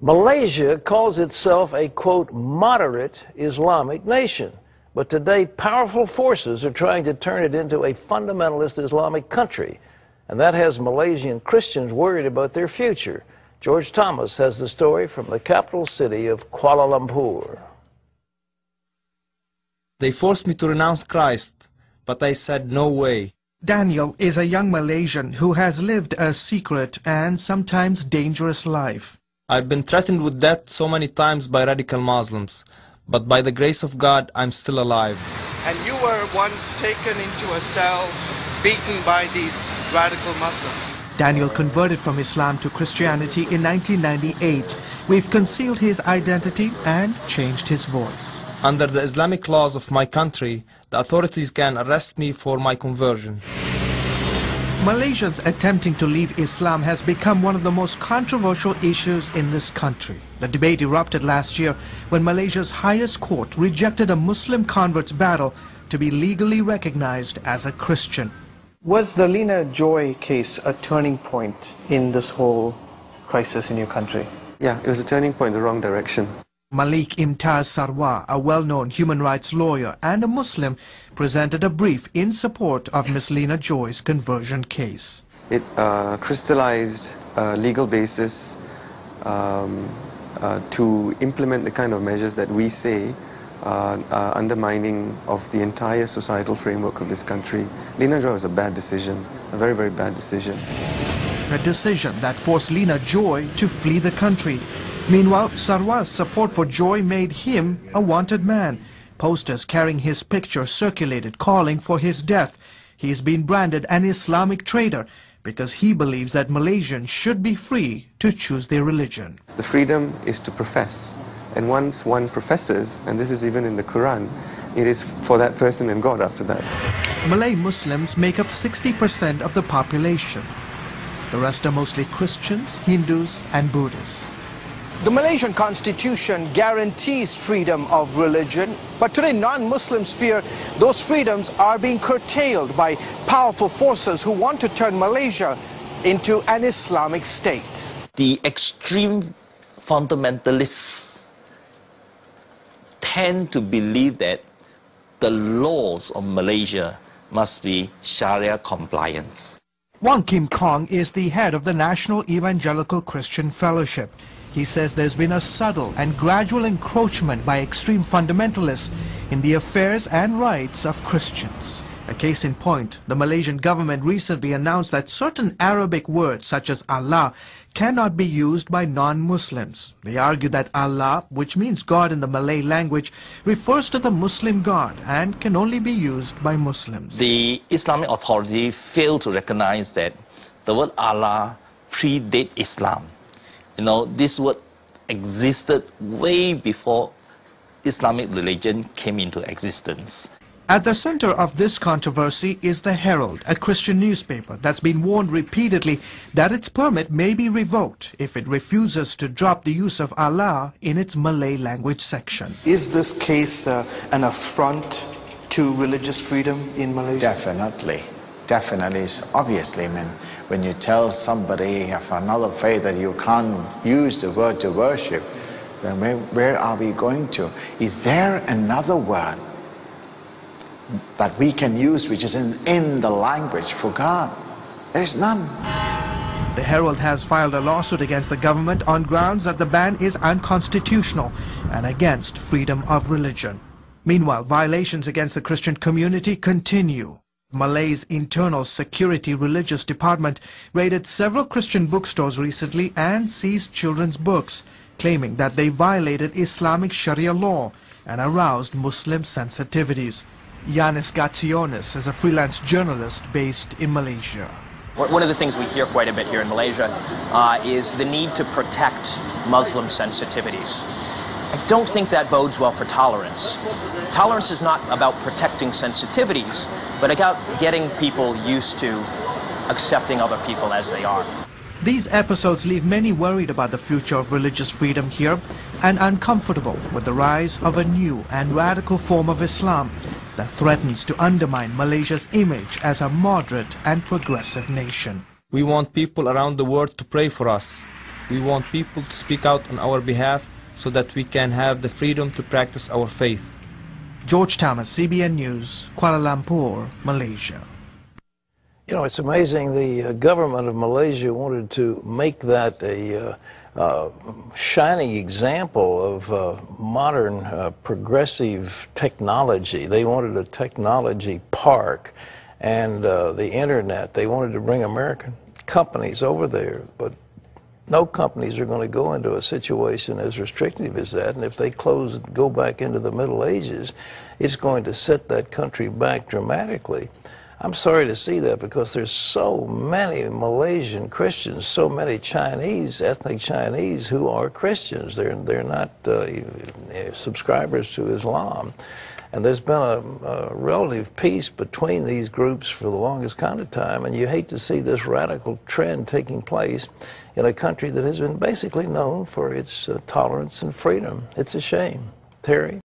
Malaysia calls itself a, quote, moderate Islamic nation. But today, powerful forces are trying to turn it into a fundamentalist Islamic country. And that has Malaysian Christians worried about their future. George Thomas has the story from the capital city of Kuala Lumpur. They forced me to renounce Christ, but I said no way. Daniel is a young Malaysian who has lived a secret and sometimes dangerous life. I've been threatened with death so many times by radical Muslims, but by the grace of God, I'm still alive. And you were once taken into a cell, beaten by these radical Muslims. Daniel converted from Islam to Christianity in 1998. We've concealed his identity and changed his voice. Under the Islamic laws of my country, the authorities can arrest me for my conversion. Malaysians attempting to leave Islam has become one of the most controversial issues in this country. The debate erupted last year when Malaysia's highest court rejected a Muslim convert's battle to be legally recognized as a Christian. Was the Lina Joy case a turning point in this whole crisis in your country? Yeah, it was a turning point in the wrong direction. Malik Imtaz Sarwar, a well-known human rights lawyer and a Muslim, presented a brief in support of Ms. Lina Joy's conversion case. It crystallized a legal basis to implement the kind of measures that we say are undermining of the entire societal framework of this country. Lina Joy was a bad decision, a very, very bad decision. A decision that forced Lina Joy to flee the country. Meanwhile, Sarwar's support for Joy made him a wanted man. Posters carrying his picture circulated calling for his death. He's been branded an Islamic traitor because he believes that Malaysians should be free to choose their religion. The freedom is to profess. And once one professes, and this is even in the Quran, it is for that person and God after that. Malay Muslims make up 60% of the population. The rest are mostly Christians, Hindus and Buddhists. The Malaysian constitution guarantees freedom of religion, but today non-Muslims fear those freedoms are being curtailed by powerful forces who want to turn Malaysia into an Islamic state. The extreme fundamentalists tend to believe that the laws of Malaysia must be Sharia compliance. Wong Kim Kong is the head of the National Evangelical Christian Fellowship. He says there's been a subtle and gradual encroachment by extreme fundamentalists in the affairs and rights of Christians. A case in point, the Malaysian government recently announced that certain Arabic words such as Allah cannot be used by non-Muslims. They argue that Allah, which means God in the Malay language, refers to the Muslim God and can only be used by Muslims. The Islamic Authority failed to recognize that the word Allah predates Islam. You know, this word existed way before Islamic religion came into existence. At the center of this controversy is the Herald, a Christian newspaper that's been warned repeatedly that its permit may be revoked if it refuses to drop the use of Allah in its Malay language section. Is this case an affront to religious freedom in Malaysia? Definitely. Definitely. Obviously, I mean, when you tell somebody of another faith that you can't use the word to worship, then where are we going to? Is there another word that we can use which is in the language for God? There is none. The Herald has filed a lawsuit against the government on grounds that the ban is unconstitutional and against freedom of religion. Meanwhile, violations against the Christian community continue. Malay's Internal Security Religious Department raided several Christian bookstores recently and seized children's books, claiming that they violated Islamic Sharia law and aroused Muslim sensitivities. Yanis Gatsionis is a freelance journalist based in Malaysia. One of the things we hear quite a bit here in Malaysia is the need to protect Muslim sensitivities. I don't think that bodes well for tolerance. Tolerance is not about protecting sensitivities, but about getting people used to accepting other people as they are. These episodes leave many worried about the future of religious freedom here and uncomfortable with the rise of a new and radical form of Islam that threatens to undermine Malaysia's image as a moderate and progressive nation. We want people around the world to pray for us. We want people to speak out on our behalf so that we can have the freedom to practice our faith. George Thomas, CBN News, Kuala Lumpur, Malaysia. You know, it's amazing the government of Malaysia wanted to make that a shining example of modern progressive technology. They wanted a technology park and the internet. They wanted to bring American companies over there, but no companies are going to go into a situation as restrictive as that, and if they go back into the Middle Ages, it's going to set that country back dramatically. I'm sorry to see that because there's so many Malaysian Christians, so many Chinese, ethnic Chinese who are Christians. They're not subscribers to Islam. And there's been a relative peace between these groups for the longest kind of time, and you hate to see this radical trend taking place in a country that has been basically known for its tolerance and freedom. It's a shame. Terry?